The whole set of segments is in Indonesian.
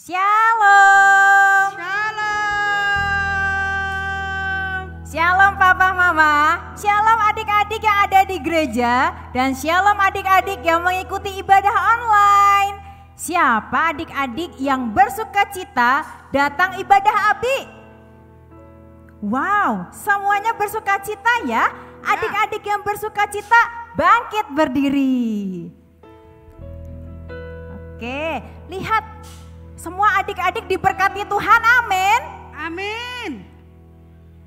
Shalom. Shalom. Shalom Papa Mama. Shalom adik-adik yang ada di gereja. Dan shalom adik-adik yang mengikuti ibadah online. Siapa adik-adik yang bersuka cita datang ibadah Abi? Wow, semuanya bersuka cita ya. Adik-adik yang bersuka cita bangkit berdiri. Oke, lihat. Semua adik-adik diberkati Tuhan, amin. Amin.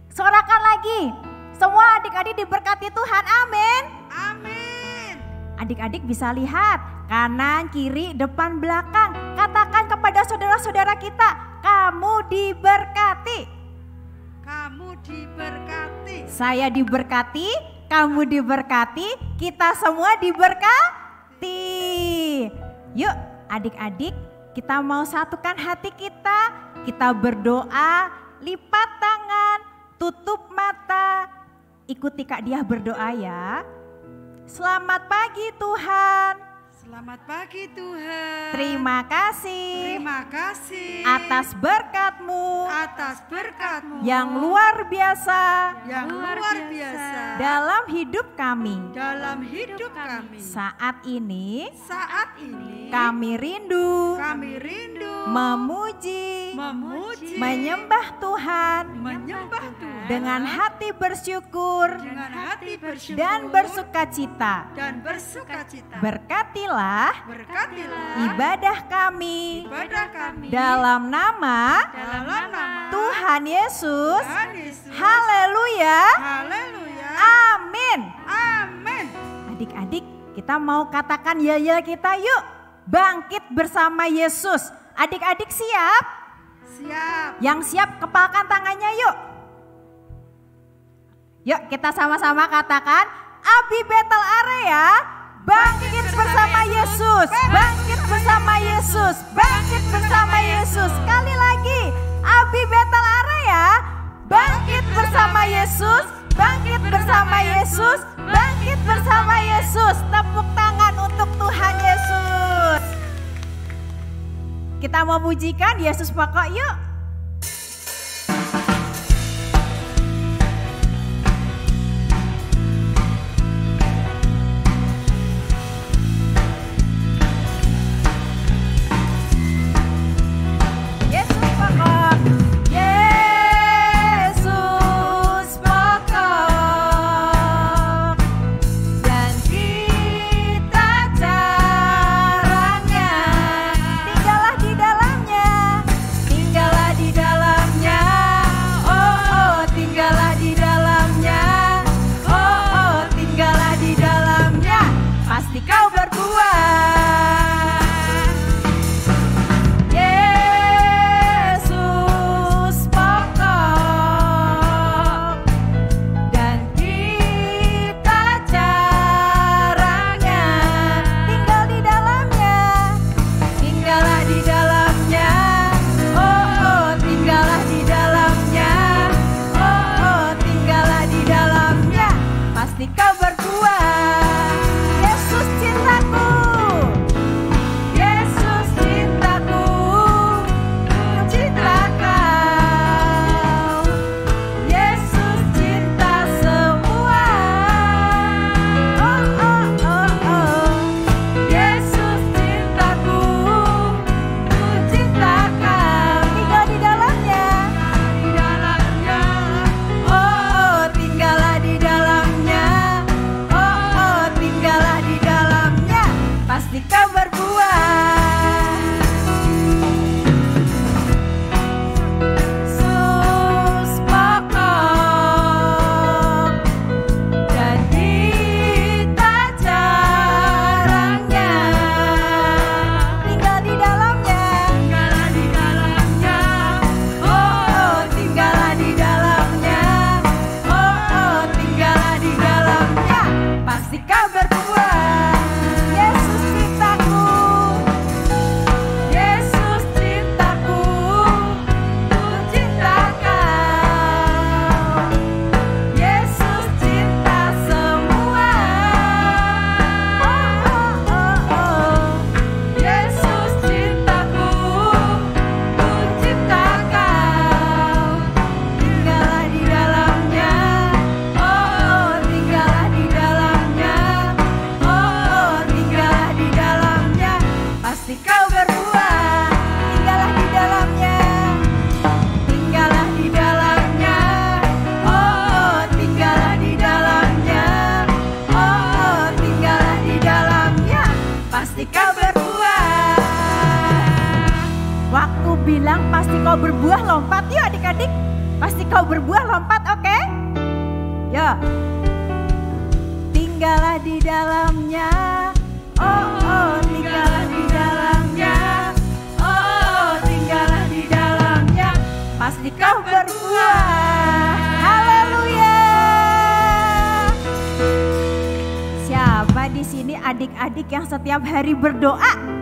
Sorakan lagi, semua adik-adik diberkati Tuhan, amin. Amin. Adik-adik bisa lihat, kanan, kiri, depan, belakang. Katakan kepada saudara-saudara kita, kamu diberkati. Kamu diberkati. Saya diberkati, kamu diberkati, kita semua diberkati. Yuk adik-adik, kita mau satukan hati kita berdoa, lipat tangan, tutup mata, ikuti Kak Diah berdoa ya. Selamat pagi Tuhan. Selamat pagi Tuhan. Terima kasih. Terima kasih atas berkat-Mu. Atas berkat-Mu Yang luar biasa. Yang luar biasa Dalam hidup kami. dalam hidup kami. Saat ini Kami rindu memuji, menyembah Tuhan dengan hati bersyukur dan bersuka cita. Berkatilah ibadah kami dalam nama Tuhan Yesus. Haleluya. Amin. Amin. Adik-adik, kita mau katakan ya kita yuk. Bangkit bersama Yesus. Adik-adik siap? Siap. Yang siap kepalkan tangannya yuk. Yuk kita sama-sama katakan, Abi Betel Area, bangkit bersama Yesus. Bangkit bersama Yesus. Bangkit bersama Yesus. Sekali lagi, Abi Betel Area, bangkit bersama Yesus. Bangkit bersama Yesus. Bangkit bersama Yesus. Tepuk tangan untuk Tuhan Yesus. Kita mau pujikan Yesus pokok yuk. Tinggallah kau berbuah lompat. Yuk adik-adik, pasti kau berbuah lompat, oke? Yuk. Tinggallah di dalamnya, oh oh tinggallah di dalamnya, oh oh tinggallah di dalamnya, pasti kau berbuah. Haleluya. Siapa di sini adik-adik yang setiap hari berdoa?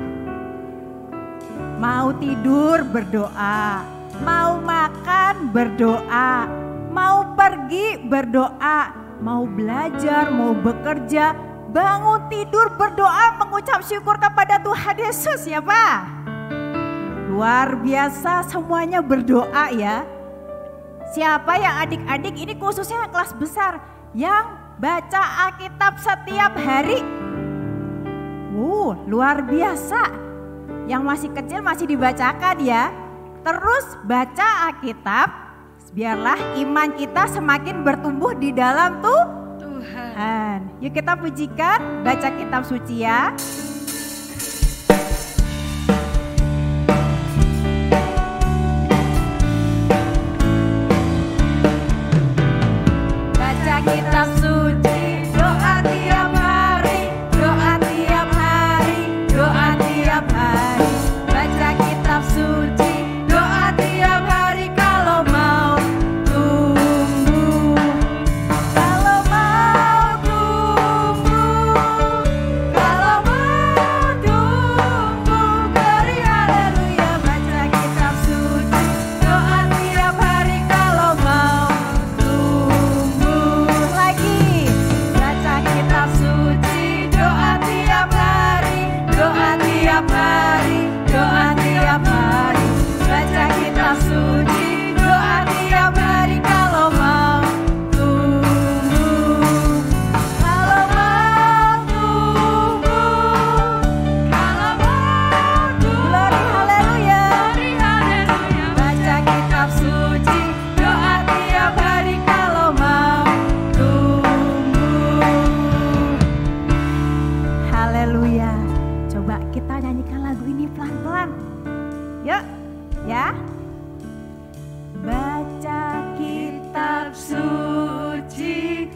Mau tidur berdoa, mau makan berdoa, mau pergi berdoa, mau belajar, mau bekerja, bangun tidur berdoa, mengucap syukur kepada Tuhan Yesus ya Pak. Luar biasa, semuanya berdoa ya. Siapa yang adik-adik ini khususnya yang kelas besar yang baca Alkitab setiap hari? Luar biasa. Yang masih kecil masih dibacakan ya. Terus baca Alkitab, biarlah iman kita semakin bertumbuh di dalam Tuhan. Yuk kita pujikan, baca kitab suci ya. Baca kitab suci, doa tiap hari, doa tiap hari, doa tiap hari. Baca kitab suci, doa tiap hari kalau mau tumbuh. Kalau mau tumbuh, kalau mau tumbuh, beri haleluya. Baca kitab suci, doa tiap hari kalau mau tumbuh. Lagi, baca kitab suci, doa tiap hari, doa tiap hari, doa tiap hari. Baca kitab suci, doa tiap hari kalau mau tumbuh. Kalau mau tumbuh, kalau mau tumbuh. Glory haleluya. Baca kitab suci, doa tiap hari kalau mau tumbuh. Haleluya. Coba kita nyanyikan lagu ini pelan-pelan. Yuk, ya. Baca kitab suci,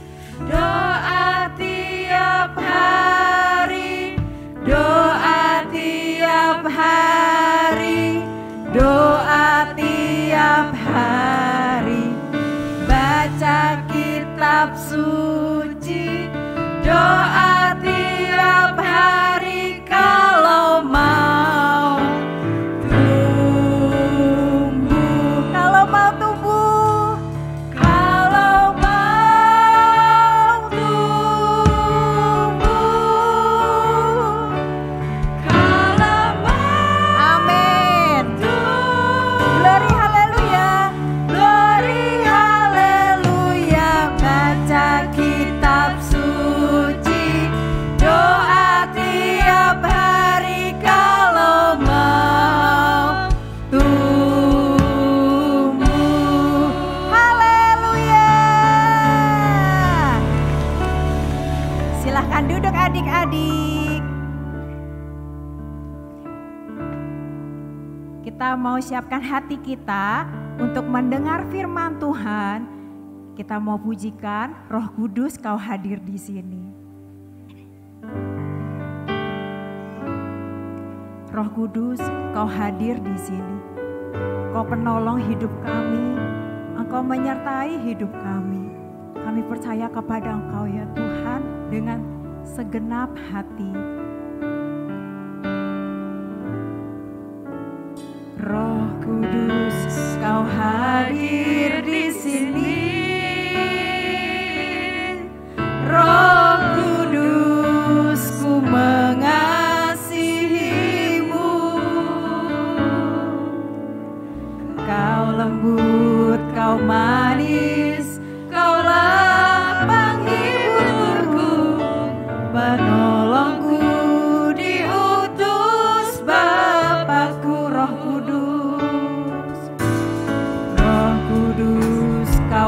doa tiap hari, doa tiap hari, doa tiap hari. Baca kitab suci, doa tiap hari kalau mau tumbuh. Kalau mau tumbuh, kalau mau tumbuh, kalau mau. Amin. Glory haleluya, glory haleluya. Baca kitab suci, doa tiap hari kalau mau tumbuh. Haleluya. Silahkan duduk adik-adik. Kita mau siapkan hati kita untuk mendengar firman Tuhan. Kita mau pujikan Roh Kudus, Kau hadir di sini. Roh Kudus, Kau hadir di sini. Kau penolong hidup kami. Engkau menyertai hidup kami. Kami percaya kepada Engkau ya Tuhan dengan segenap hati. Roh Kudus, Kau hadir di sini. Roh Kudus, ku mengasihimu. Kau lembut, Kau manis, Kaulah penghiburku, penolongku, diutus Bapakku. Roh Kudus, Kau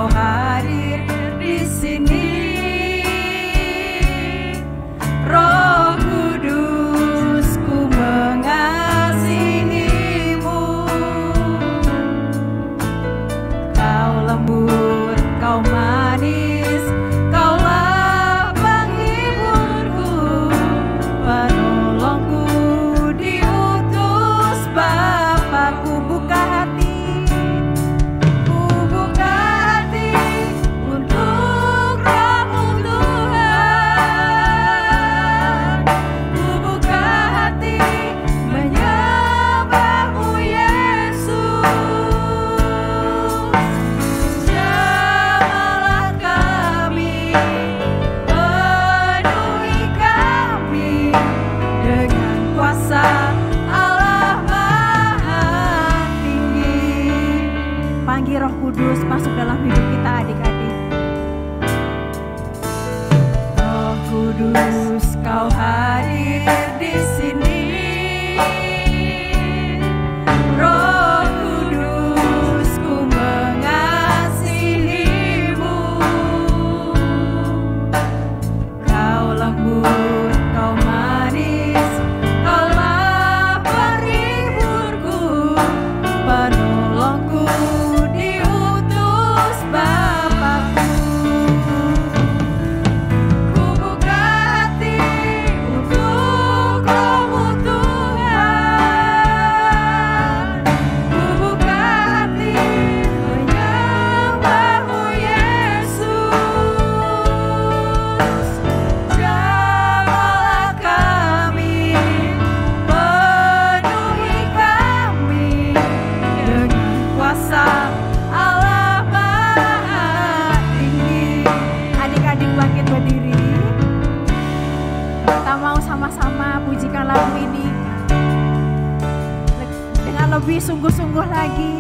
lebih sungguh-sungguh lagi.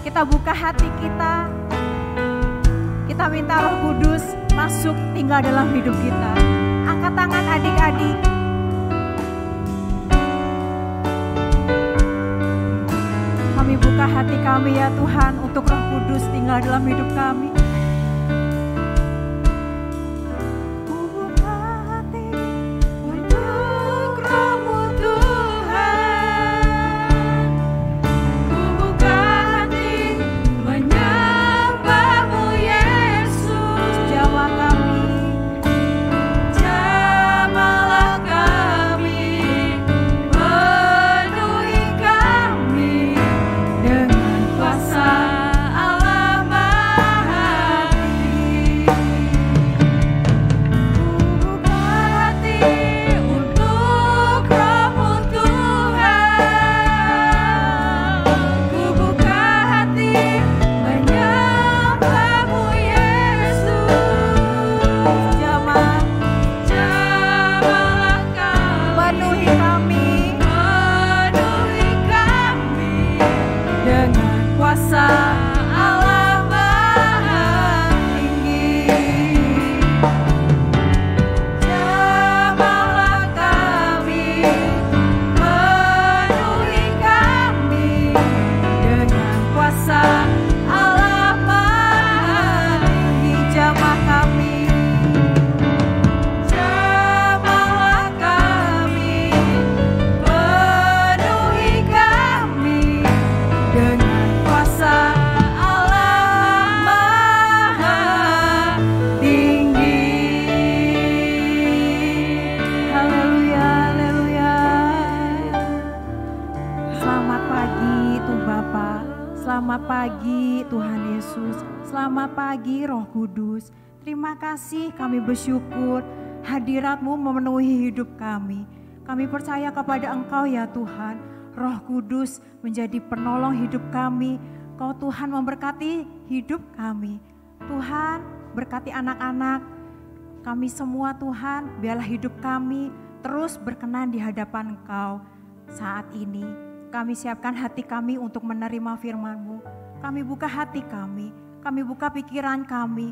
Kita buka hati kita. Kita minta Roh Kudus masuk tinggal dalam hidup kita. Angkat tangan adik-adik. Kami buka hati kami ya Tuhan untuk Roh Kudus tinggal dalam hidup kami. Selamat pagi Tuhan Yesus, selamat pagi Roh Kudus. Terima kasih, kami bersyukur hadirat-Mu memenuhi hidup kami. Kami percaya kepada Engkau ya Tuhan. Roh Kudus menjadi penolong hidup kami. Kau Tuhan memberkati hidup kami. Tuhan berkati anak-anak kami semua Tuhan. Biarlah hidup kami terus berkenan di hadapan Engkau saat ini. Kami siapkan hati kami untuk menerima firman-Mu. Kami buka hati kami buka pikiran kami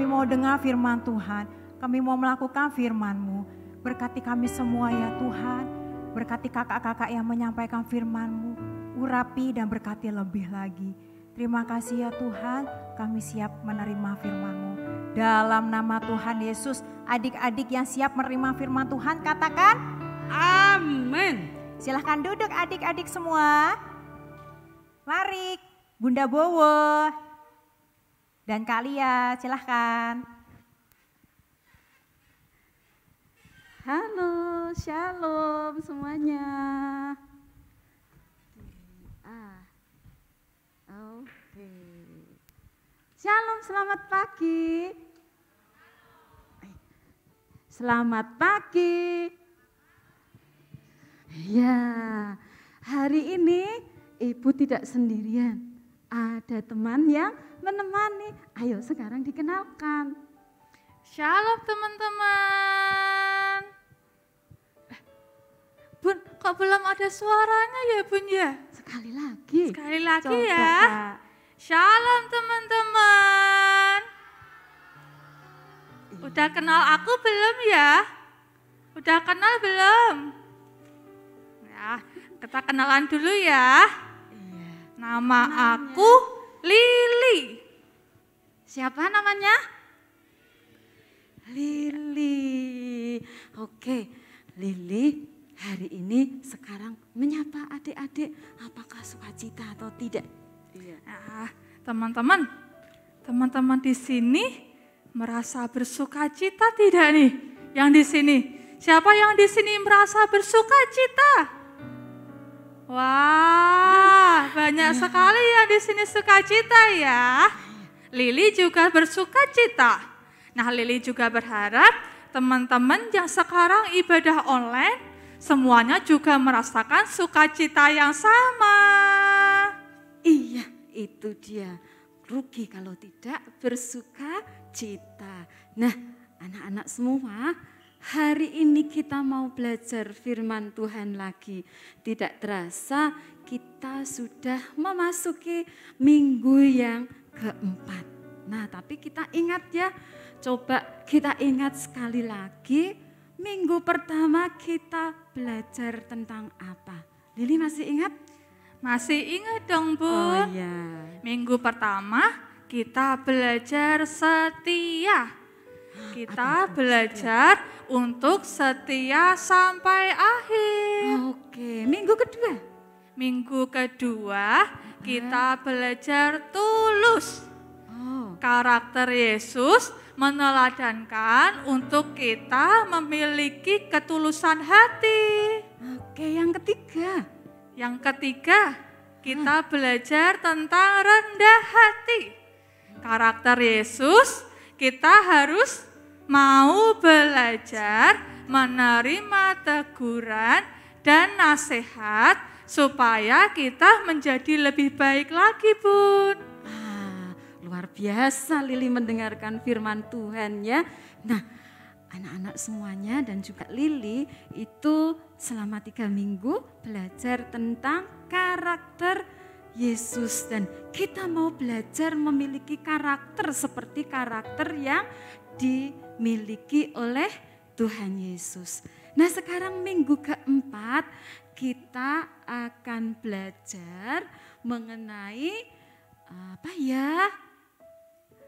mau dengar firman Tuhan. Kami mau melakukan firman-Mu. Berkati kami semua ya Tuhan. Berkati kakak-kakak yang menyampaikan firman-Mu. Urapi dan berkati lebih lagi. Terima kasih ya Tuhan, kami siap menerima firman-Mu. Dalam nama Tuhan Yesus, adik-adik yang siap menerima firman Tuhan katakan Amin. Silahkan duduk adik-adik semua. Mari Bunda Bowo dan Kak Lia, silahkan. Halo, shalom semuanya. Oke. Shalom, selamat pagi. Selamat pagi. Ya, hari ini Ibu tidak sendirian. Ada teman yang menemani. Ayo sekarang dikenalkan. Shalom teman-teman. Bun, kok belum ada suaranya ya Bun ya? Sekali lagi. Sekali lagi coba, ya. Kak. Shalom teman-teman. Udah kenal aku belum ya? Udah kenal belum? Ya, kita kenalan dulu ya. Iya. Nama aku Lili. Siapa namanya? Lili. Oke, Lili hari ini sekarang menyapa adik-adik. Apakah sukacita atau tidak? Iya. Nah, teman-teman di sini merasa bersukacita tidak nih? Yang di sini, siapa yang di sini merasa bersukacita? Wah, banyak sekali yang di sini sukacita ya. Lili juga bersukacita. Nah, Lili juga berharap teman-teman yang sekarang ibadah online semuanya juga merasakan sukacita yang sama. Iya, itu dia. Rugi kalau tidak bersukacita. Nah, anak-anak semua, hari ini kita mau belajar firman Tuhan lagi. Tidak terasa kita sudah memasuki minggu yang keempat. Nah, tapi kita ingat ya, coba kita ingat sekali lagi, minggu pertama kita belajar tentang apa? Lili masih ingat? Masih ingat dong, Bu? Oh iya. Minggu pertama kita belajar setia. Kita belajar untuk setia sampai akhir. Oke, minggu kedua. Minggu kedua kita belajar tulus. Oh, Karakter Yesus meneladankan untuk kita memiliki ketulusan hati. oke, yang ketiga. Yang ketiga, kita belajar tentang rendah hati. Karakter Yesus, kita harus mau belajar menerima teguran dan nasihat supaya kita menjadi lebih baik lagi, Bun. Luar biasa Lili mendengarkan firman Tuhan ya. Nah, anak-anak semuanya dan juga Lili itu selama 3 minggu belajar tentang karakter Yesus. Dan kita mau belajar memiliki karakter seperti karakter yang dimiliki oleh Tuhan Yesus. Nah, sekarang minggu keempat kita akan belajar mengenai apa ya?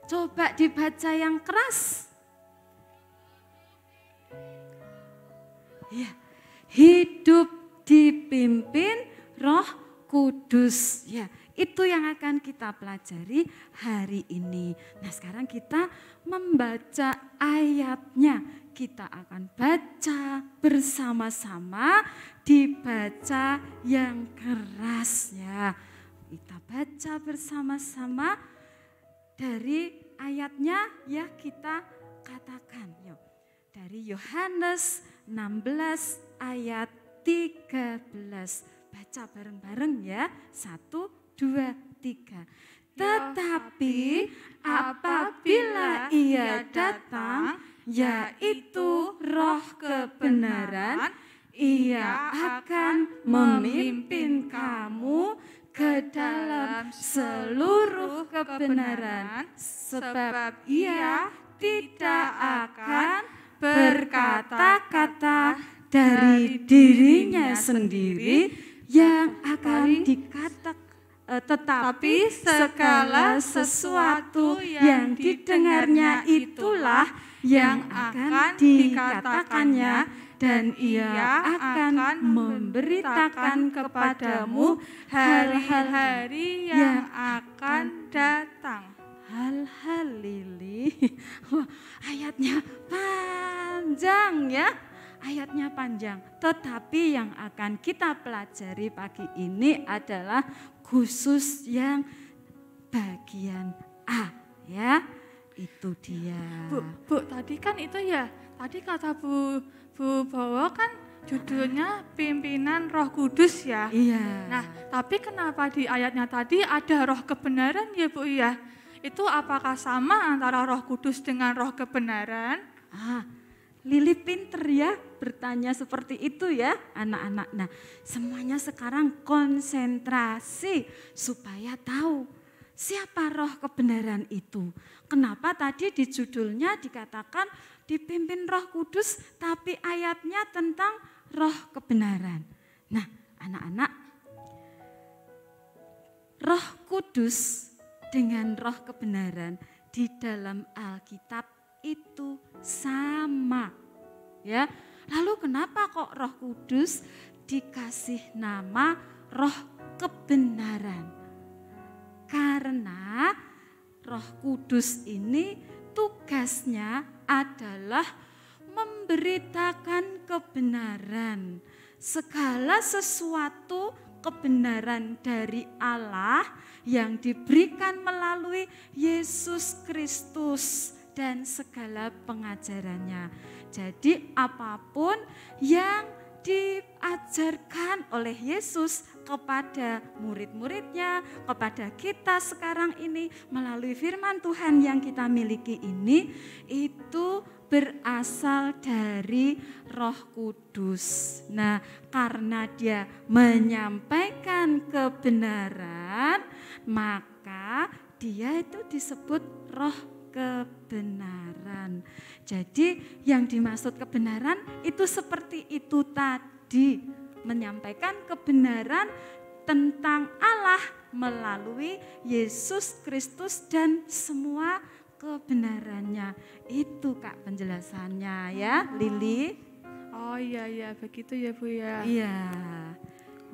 Coba dibaca yang keras. Ya, hidup dipimpin Roh Kudus. Ya, itu yang akan kita pelajari hari ini. Nah, sekarang kita membaca ayatnya. Kita akan baca bersama-sama, dibaca yang keras ya. Kita baca bersama-sama dari ayatnya ya, kita katakan yuk. Dari Yohanes 16 ayat 13. Baca bareng-bareng ya. 1, 2, 3. Tetapi apabila Ia datang, yaitu Roh kebenaran, Ia akan memimpin kamu ke dalam seluruh kebenaran, sebab Ia tidak akan berkata-kata dari dirinya sendiri yang akan dikatakan, tetapi segala sesuatu yang didengarnya itulah yang akan dikatakannya, dan Ia akan memberitakan kepadamu hari-hari yang akan datang. Hal-hal Lili, wah, ayatnya panjang ya, ayatnya panjang. Tetapi yang akan kita pelajari pagi ini adalah khusus yang bagian A ya, itu dia. Bu, tadi kan itu ya, tadi kata Bu Bowo kan judulnya pimpinan Roh Kudus ya. Iya. Nah, tapi kenapa di ayatnya tadi ada Roh kebenaran ya, Bu ya? Itu apakah sama antara Roh Kudus dengan Roh kebenaran? Lili pinter ya bertanya seperti itu ya anak-anak. Nah, semuanya sekarang konsentrasi supaya tahu siapa Roh kebenaran itu. Kenapa tadi di judulnya dikatakan dipimpin Roh Kudus, tapi ayatnya tentang Roh kebenaran. Nah, anak-anak, Roh Kudus dengan Roh kebenaran di dalam Alkitab itu sama. Ya. Lalu kenapa kok Roh Kudus dikasih nama Roh kebenaran? Karena Roh Kudus ini tugasnya adalah memberitakan kebenaran. Segala sesuatu kebenaran dari Allah yang diberikan melalui Yesus Kristus dan segala pengajarannya. Jadi apapun yang diajarkan oleh Yesus kepada murid-muridnya, kepada kita sekarang ini melalui firman Tuhan yang kita miliki ini, itu berasal dari Roh Kudus. Nah, karena dia menyampaikan kebenaran, maka dia itu disebut roh kebenaran. Jadi yang dimaksud kebenaran itu seperti itu tadi, menyampaikan kebenaran tentang Allah melalui Yesus Kristus dan semua kebenarannya. Itu Kak penjelasannya ya, Lili. Oh iya begitu ya Bu ya. Iya.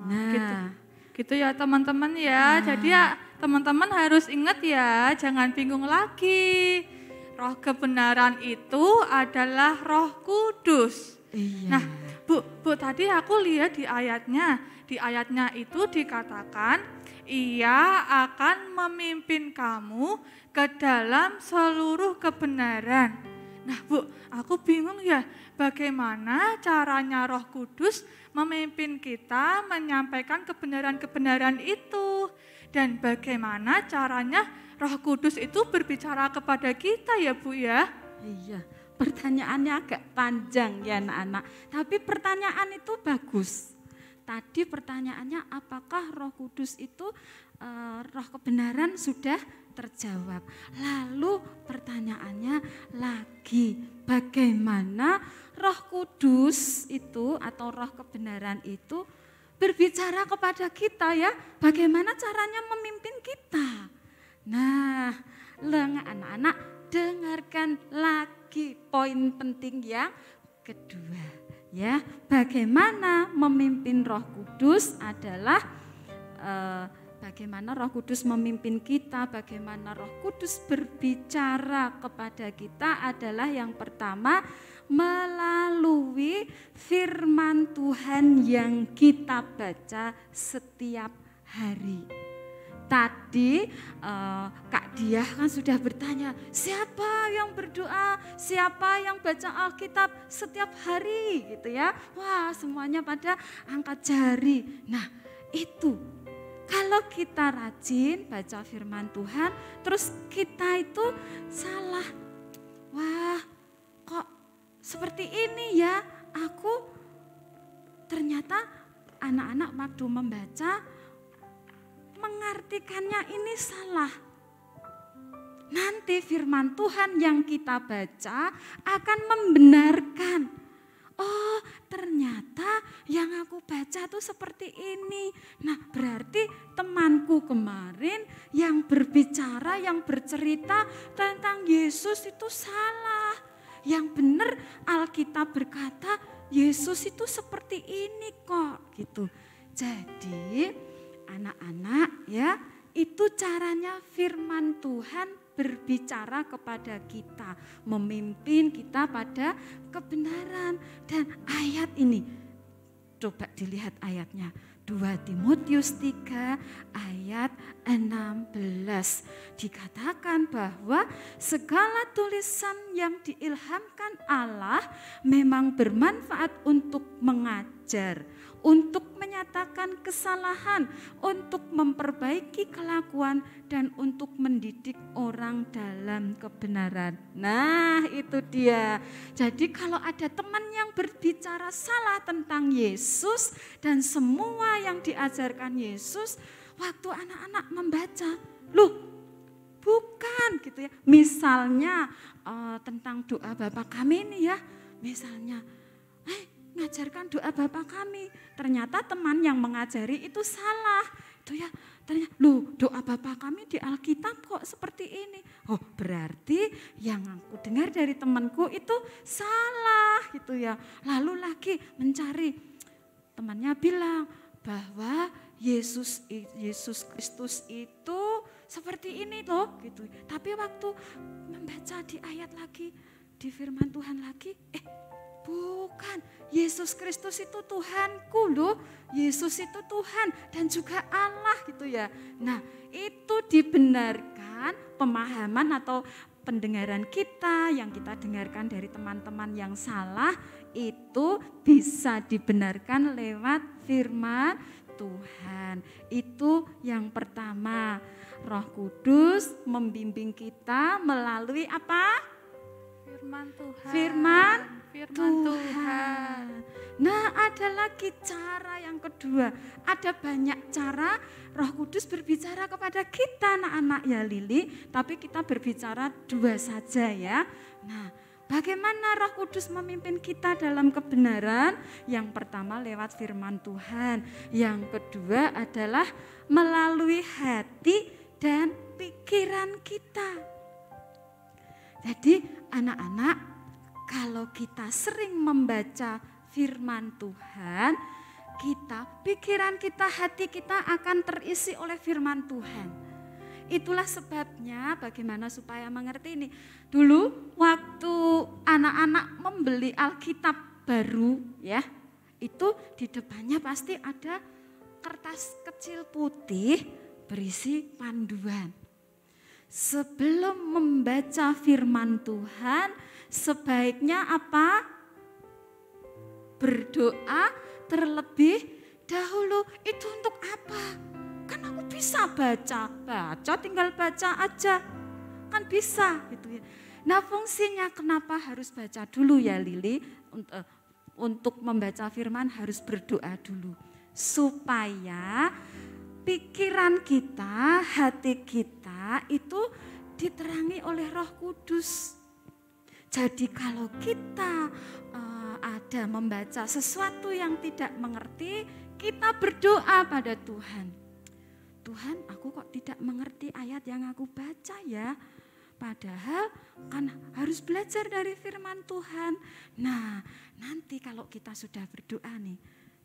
Nah, gitu ya teman-teman ya. Jadi ya teman-teman harus ingat ya, jangan bingung lagi. Roh kebenaran itu adalah Roh Kudus. iya. Nah, Bu tadi aku lihat di ayatnya itu dikatakan Ia akan memimpin kamu ke dalam seluruh kebenaran. Nah Bu, aku bingung ya bagaimana caranya Roh Kudus memimpin kita menyampaikan kebenaran-kebenaran itu. Dan bagaimana caranya Roh Kudus itu berbicara kepada kita ya Bu ya? Iya, pertanyaannya agak panjang ya anak-anak. Tapi pertanyaan itu bagus. Tadi pertanyaannya apakah Roh Kudus itu roh kebenaran sudah terjawab. Lalu pertanyaannya lagi, bagaimana Roh Kudus itu atau roh kebenaran itu berbicara kepada kita ya? Bagaimana caranya memimpin kita? Nah, anak-anak dengarkan lagi poin penting yang kedua. Ya, bagaimana memimpin Roh Kudus adalah bagaimana Roh Kudus memimpin kita, bagaimana Roh Kudus berbicara kepada kita adalah yang pertama melalui firman Tuhan yang kita baca setiap hari. Tadi Kak Diah kan sudah bertanya, siapa yang berdoa, siapa yang baca Alkitab setiap hari gitu ya. Wah, semuanya pada angkat jari. Nah, itu kalau kita rajin baca firman Tuhan, terus kita itu salah. Wah, kok seperti ini ya? Aku ternyata anak-anak waktu membaca mengartikannya ini salah. Nanti firman Tuhan yang kita baca akan membenarkan. Oh, ternyata yang aku baca tuh seperti ini. Nah, berarti temanku kemarin yang berbicara, yang bercerita tentang Yesus itu salah. Yang benar Alkitab berkata Yesus itu seperti ini kok gitu. Jadi anak-anak ya, itu caranya firman Tuhan berbicara kepada kita, memimpin kita pada kebenaran. Dan ayat ini, coba dilihat ayatnya, 2 Timotius 3 ayat 16. Dikatakan bahwa segala tulisan yang diilhamkan Allah memang bermanfaat untuk mengajar, untuk menyatakan kesalahan, untuk memperbaiki kelakuan, dan untuk mendidik orang dalam kebenaran. Nah, itu dia. Jadi kalau ada teman yang berbicara salah tentang Yesus dan semua yang diajarkan Yesus, waktu anak-anak membaca, loh bukan gitu ya. Misalnya tentang doa Bapa kami ini ya, misalnya ngajarkan doa Bapa kami, ternyata teman yang mengajari itu salah. Itu ya, ternyata doa Bapa kami di Alkitab kok seperti ini. Oh, berarti yang aku dengar dari temanku itu salah gitu ya. Lalu lagi mencari, temannya bilang bahwa Yesus Kristus itu seperti ini loh gitu. Tapi waktu membaca di ayat lagi, di firman Tuhan lagi, bukan, Yesus Kristus itu Tuhanku loh. Yesus itu Tuhan dan juga Allah gitu ya. Nah, itu dibenarkan pemahaman atau pendengaran kita yang kita dengarkan dari teman-teman yang salah itu bisa dibenarkan lewat firman Tuhan. Itu yang pertama. Roh Kudus membimbing kita melalui apa? Firman Tuhan. Firman Tuhan. Tuhan. Nah, ada lagi cara yang kedua. Ada banyak cara Roh Kudus berbicara kepada kita anak-anak ya Lili. Tapi kita berbicara dua saja ya. Nah, bagaimana Roh Kudus memimpin kita dalam kebenaran? Yang pertama lewat firman Tuhan. Yang kedua adalah melalui hati dan pikiran kita. Jadi anak-anak, kalau kita sering membaca firman Tuhan, pikiran kita, hati kita akan terisi oleh firman Tuhan. Itulah sebabnya bagaimana supaya mengerti ini. Dulu waktu anak-anak membeli Alkitab baru ya, itu di depannya pasti ada kertas kecil putih berisi panduan. Sebelum membaca firman Tuhan, sebaiknya apa? Berdoa terlebih dahulu. Itu untuk apa? Kan aku bisa baca tinggal baca aja. Kan bisa gitu ya. Nah, fungsinya kenapa harus baca dulu ya Lili? Untuk membaca firman harus berdoa dulu. Supaya pikiran kita, hati kita itu diterangi oleh Roh Kudus. Jadi kalau kita ada membaca sesuatu yang tidak mengerti, kita berdoa pada Tuhan. Tuhan, aku kok tidak mengerti ayat yang aku baca ya. Padahal kan harus belajar dari firman Tuhan. Nah, nanti kalau kita sudah berdoa nih,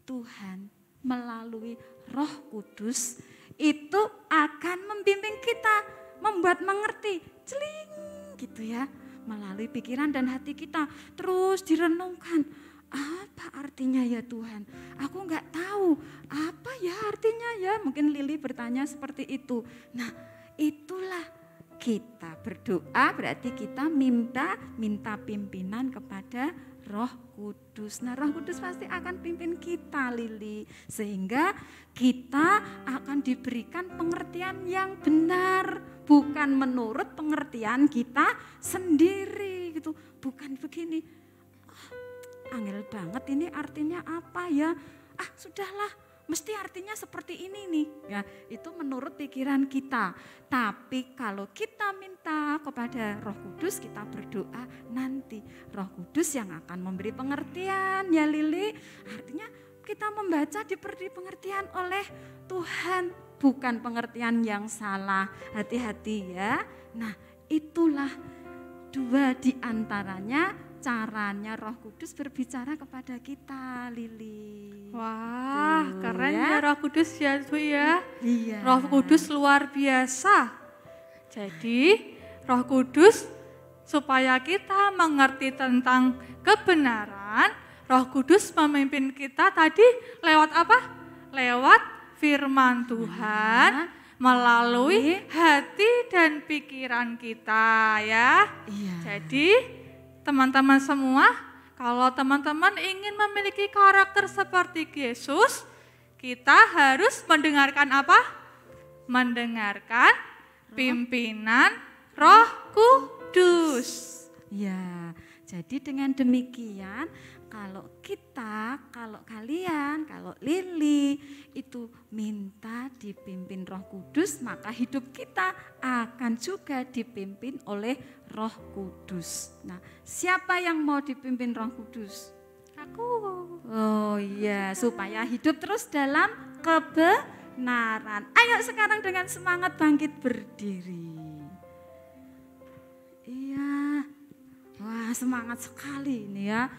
Tuhan melalui Roh Kudus itu akan membimbing kita, membuat mengerti, celing gitu ya, melalui pikiran dan hati kita. Terus direnungkan, apa artinya ya Tuhan? Aku nggak tahu, apa ya artinya ya? Mungkin Lili bertanya seperti itu. Nah, itulah kita berdoa berarti kita minta pimpinan kepada Roh Kudus. Nah, Roh Kudus pasti akan pimpin kita Lili, sehingga kita akan diberikan pengertian yang benar, bukan menurut pengertian kita sendiri gitu. Bukan begini, angel banget ini artinya apa ya? Sudahlah, mesti artinya seperti ini nih. Ya, itu menurut pikiran kita. Tapi kalau kita minta kepada Roh Kudus, kita berdoa, nanti Roh Kudus yang akan memberi pengertian ya Lili. Artinya kita membaca diberi pengertian oleh Tuhan, bukan pengertian yang salah. Hati-hati ya. Nah, itulah dua di antaranya caranya Roh Kudus berbicara kepada kita, Lili. Wah, keren ya Roh Kudus ya Bu ya. Iya. Roh Kudus luar biasa. Jadi Roh Kudus supaya kita mengerti tentang kebenaran, Roh Kudus memimpin kita tadi lewat apa? Lewat firman Tuhan, melalui hati dan pikiran kita ya. Iya. Jadi teman-teman semua, kalau teman-teman ingin memiliki karakter seperti Yesus, kita harus mendengarkan apa? Mendengarkan pimpinan Roh Kudus. Ya, jadi dengan demikian kalau kalian, kalau Lili itu minta dipimpin Roh Kudus, maka hidup kita akan juga dipimpin oleh Roh Kudus. Nah, siapa yang mau dipimpin Roh Kudus? Aku. Oh iya, supaya hidup terus dalam kebenaran. Ayo sekarang dengan semangat bangkit berdiri. Iya, wah semangat sekali ini ya.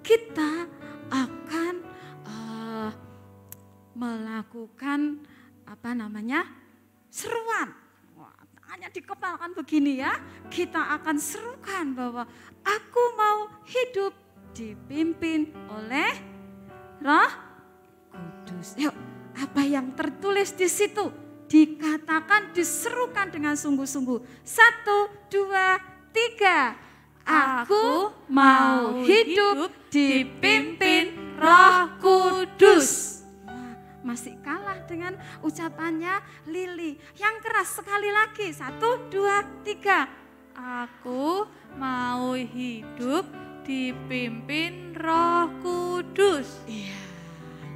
Kita akan melakukan seruan. Wah, hanya dikepalkan begini ya. Kita akan serukan bahwa aku mau hidup dipimpin oleh Roh Kudus. Yuk, apa yang tertulis di situ? dikatakan, diserukan dengan sungguh-sungguh. 1, 2, 3. Aku mau hidup dipimpin Roh Kudus. Masih kalah dengan ucapannya Lili. Yang keras sekali lagi. 1, 2, 3. Aku mau hidup dipimpin Roh Kudus. Iya,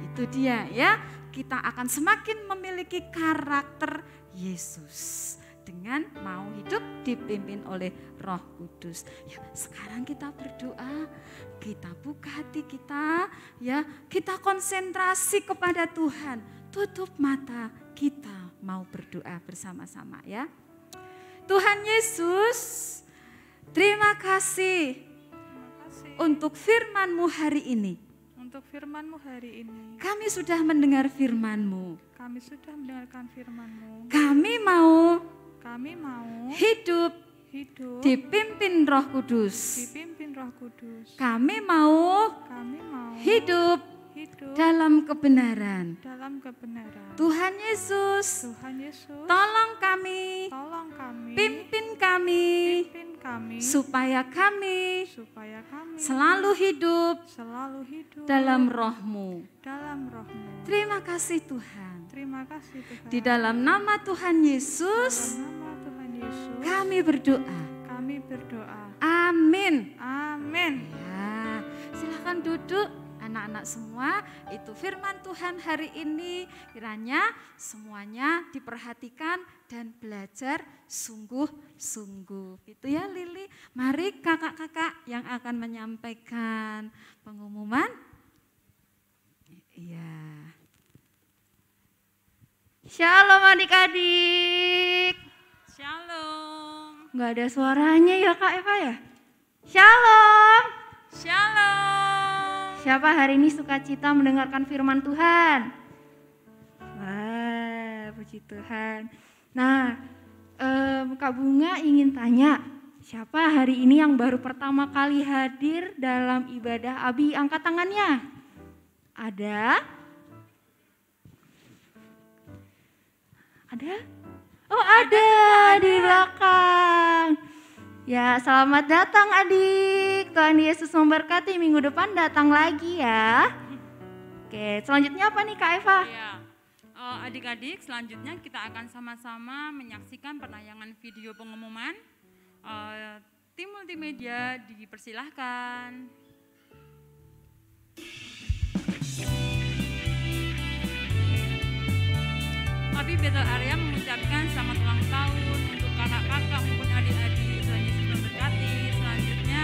itu dia ya. Kita akan semakin memiliki karakter Yesus dengan mau hidup dipimpin oleh Roh Kudus. Ya, sekarang kita berdoa, kita buka hati kita, ya, kita konsentrasi kepada Tuhan. Tutup mata, kita mau berdoa bersama-sama ya. Tuhan Yesus, terima kasih untuk firman-Mu hari ini. Untuk firman-Mu hari ini. Kami sudah mendengar firman-Mu. Kami sudah mendengarkan firman-Mu. Kami mau hidup dipimpin Roh Kudus. Dipimpin Roh Kudus. Kami mau hidup dalam kebenaran. Dalam kebenaran. Tuhan Yesus, tolong kami, pimpin kami, supaya kami selalu hidup dalam Roh-Mu. Terima kasih Tuhan. Di dalam nama Tuhan Yesus, kami berdoa. Amin. Ya, silakan duduk. Anak-anak semua, itu firman Tuhan hari ini, kiranya semuanya diperhatikan dan belajar sungguh-sungguh. Itu ya Lili, mari kakak-kakak yang akan menyampaikan pengumuman. Iya. Shalom adik-adik. Shalom. Nggak ada suaranya ya Kak Eva ya? Shalom. Shalom. Siapa hari ini sukacita mendengarkan firman Tuhan? Wah, puji Tuhan. Nah, Kak Bunga ingin tanya, siapa hari ini yang baru pertama kali hadir dalam ibadah Abi? Angkat tangannya. Ada? Ada? Oh ada di belakang. Ya, selamat datang adik. Tuhan Yesus memberkati, minggu depan datang lagi ya. Oke, selanjutnya apa nih Kak Eva? Ya, adik-adik selanjutnya kita akan sama-sama menyaksikan penayangan video pengumuman. Tim multimedia dipersilahkan. Abi Bethel Area mengucapkan selamat ulang tahun untuk kakak-kakak maupun adik-adik. Tuhan Yesus memberkati. Selanjutnya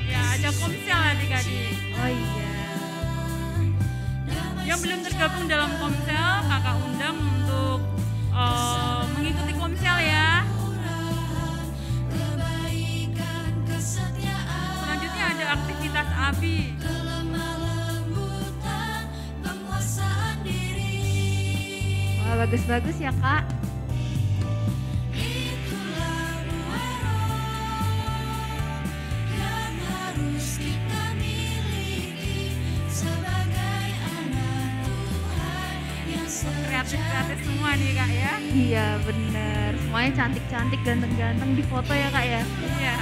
ya ada komsel adik-adik. Oh iya. Yang belum tergabung dalam komsel, kakak undang untuk mengikuti komsel ya. Selanjutnya ada aktivitas Abi. Wah, bagus-bagus ya Kak. Kreatif-kreatif semua nih Kak ya. Iya bener, semuanya cantik-cantik, ganteng-ganteng di foto ya Kak ya. Iya.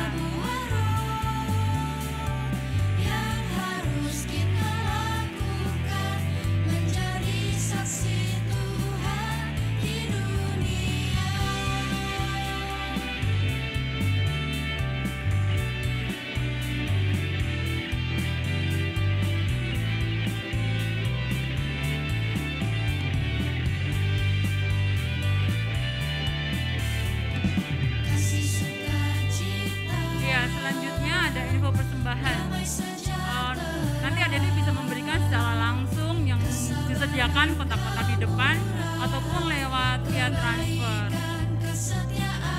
Nanti adik-adik bisa memberikan secara langsung yang disediakan kotak-kotak di depan ataupun lewat via transfer.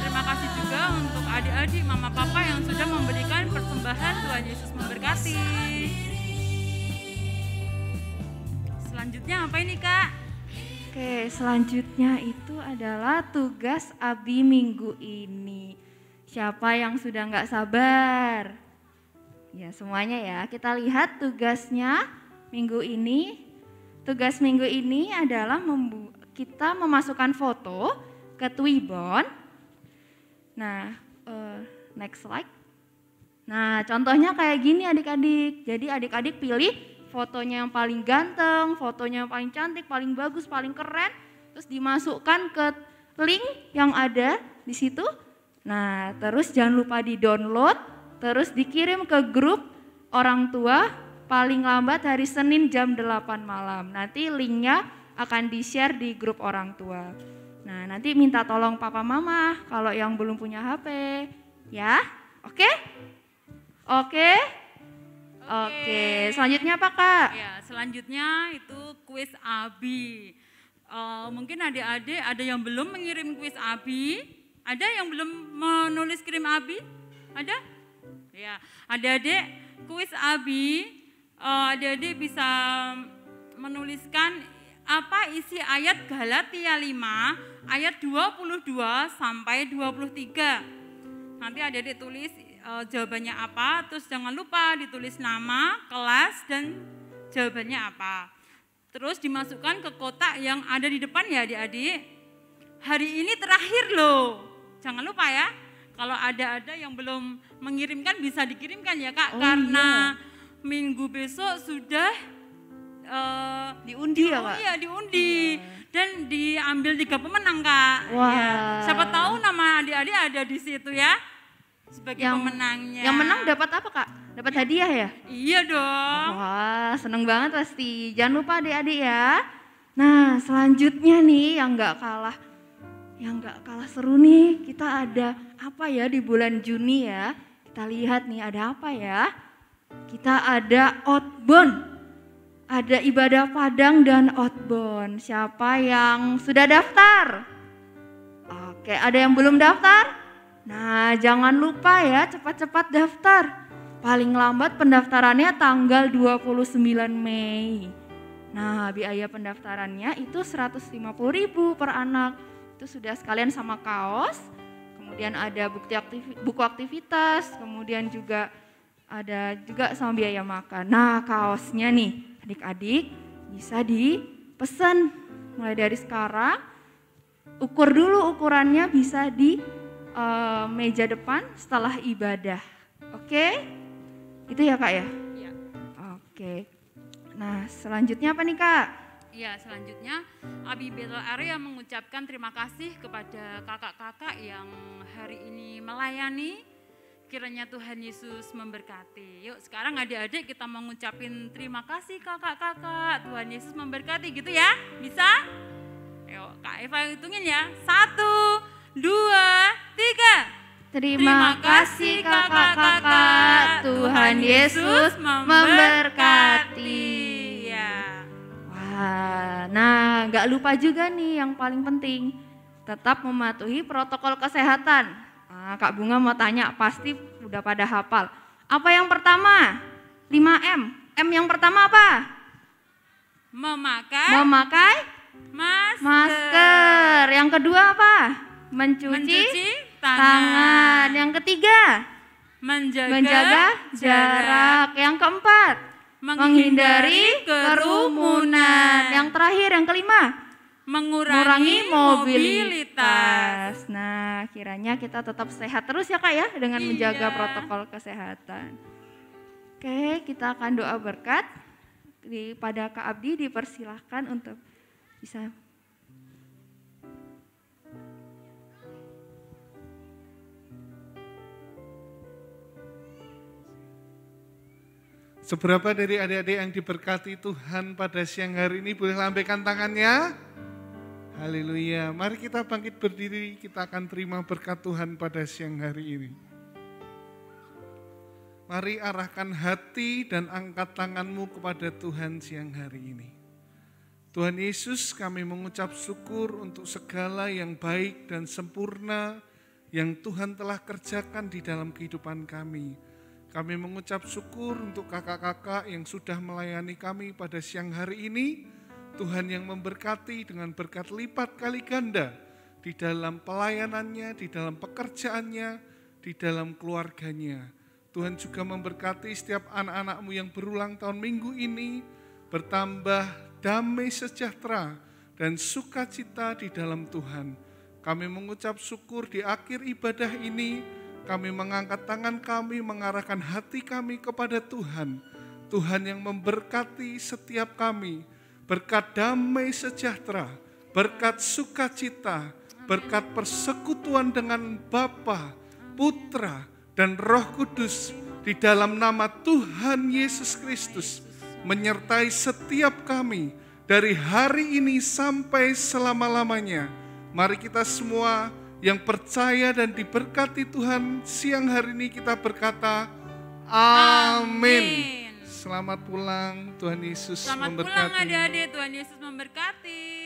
Terima kasih juga untuk adik-adik mama papa yang sudah memberikan persembahan. Tuhan Yesus memberkati. Selanjutnya apa ini Kak? Oke, selanjutnya itu adalah tugas Abi minggu ini. Siapa yang sudah nggak sabar? Ya semuanya ya, kita lihat tugasnya tugas minggu ini adalah kita memasukkan foto ke Twibbon. Nah, next slide. Nah, contohnya kayak gini adik-adik. Jadi adik-adik pilih fotonya yang paling ganteng, fotonya yang paling cantik, paling bagus, paling keren. Terus dimasukkan ke link yang ada di situ. Nah, terus jangan lupa di-download, terus dikirim ke grup orang tua paling lambat hari Senin jam 8 malam. Nanti linknya akan di-share di grup orang tua. Nah, nanti minta tolong papa mama kalau yang belum punya HP. Ya, oke? Oke. Selanjutnya apa, Kak? Ya, selanjutnya itu kuis Abi. Mungkin adik-adik ada yang belum mengirim kuis Abi, ada yang belum menulis kirim Abi, ada? Ya, adik-adik kuis Abi, adik-adik bisa menuliskan apa isi ayat Galatia 5 ayat 22 sampai 23. Nanti adik-adik tulis jawabannya apa, terus jangan lupa ditulis nama, kelas, dan jawabannya apa. Terus dimasukkan ke kotak yang ada di depan ya adik-adik. Hari ini terakhir loh, jangan lupa ya. Kalau ada yang belum mengirimkan bisa dikirimkan ya Kak, karena minggu besok sudah diundi ya Kak? Iya diundi dan diambil 3 pemenang Kak. Wah. Ya. Siapa tahu nama adik-adik ada di situ ya sebagai pemenangnya. Yang menang dapat apa Kak? Dapat hadiah ya? Iya dong. Wah, seneng banget pasti. Jangan lupa adik-adik ya. Nah, selanjutnya nih yang nggak kalah seru nih, kita ada apa ya di bulan Juni ya? Kita lihat nih ada apa ya? Kita ada outbound. Ada ibadah padang dan outbound. Siapa yang sudah daftar? Oke, ada yang belum daftar? Nah, jangan lupa ya, cepat-cepat daftar. Paling lambat pendaftarannya tanggal 29 Mei. Nah, biaya pendaftarannya itu 150.000 per anak. Itu sudah sekalian sama kaos. Kemudian ada buku aktivitas, kemudian juga ada sama biaya makan. Nah, kaosnya nih, adik-adik bisa dipesan mulai dari sekarang. Ukur dulu ukurannya, bisa di meja depan setelah ibadah. Oke? Itu ya Kak ya? Iya. Oke. Nah, selanjutnya apa nih Kak? Ya, selanjutnya Abi Bethel Area mengucapkan terima kasih kepada kakak-kakak yang hari ini melayani. Kiranya Tuhan Yesus memberkati. Yuk sekarang adik-adik kita mau ngucapin terima kasih kakak-kakak. Tuhan Yesus memberkati gitu ya? Bisa? Yuk Kak Eva hitungin ya. 1, 2, 3. Terima kasih kakak-kakak. Tuhan Yesus memberkati. Ya. Wah, nah gak lupa juga nih yang paling penting. Tetap mematuhi protokol kesehatan. Nah, Kak Bunga mau tanya, pasti udah pada hafal. Apa yang pertama? 5M. M yang pertama apa? Memakai masker. Yang kedua apa? Mencuci tangan. Yang ketiga? Menjaga jarak. Yang keempat? Menghindari kerumunan. Yang terakhir, yang kelima? Mengurangi mobilitas. Nah, kiranya kita tetap sehat terus ya Kak ya, dengan menjaga protokol kesehatan. Oke, kita akan doa berkat. Pada Kak Abdi dipersilahkan untuk bisa. Seberapa dari adik-adik yang diberkati Tuhan pada siang hari ini boleh lambaikan tangannya? Haleluya. Mari kita bangkit berdiri, kita akan terima berkat Tuhan pada siang hari ini. Mari arahkan hati dan angkat tanganmu kepada Tuhan siang hari ini. Tuhan Yesus, kami mengucap syukur untuk segala yang baik dan sempurna yang Tuhan telah kerjakan di dalam kehidupan kami. Kami mengucap syukur untuk kakak-kakak yang sudah melayani kami pada siang hari ini. Tuhan yang memberkati dengan berkat lipat kali ganda di dalam pelayanannya, di dalam pekerjaannya, di dalam keluarganya. Tuhan juga memberkati setiap anak-anakmu yang berulang tahun minggu ini. bertambah damai sejahtera dan sukacita di dalam Tuhan. Kami mengucap syukur di akhir ibadah ini, kami mengangkat tangan kami, mengarahkan hati kami kepada Tuhan. Tuhan yang memberkati setiap kami, berkat damai sejahtera, berkat sukacita, berkat persekutuan dengan Bapa, Putra, dan Roh Kudus di dalam nama Tuhan Yesus Kristus, menyertai setiap kami dari hari ini sampai selama-lamanya. Mari kita semua yang percaya dan diberkati Tuhan siang hari ini kita berkata, amin. Selamat pulang, Tuhan Yesus memberkati. Selamat pulang adik-adik, Tuhan Yesus memberkati.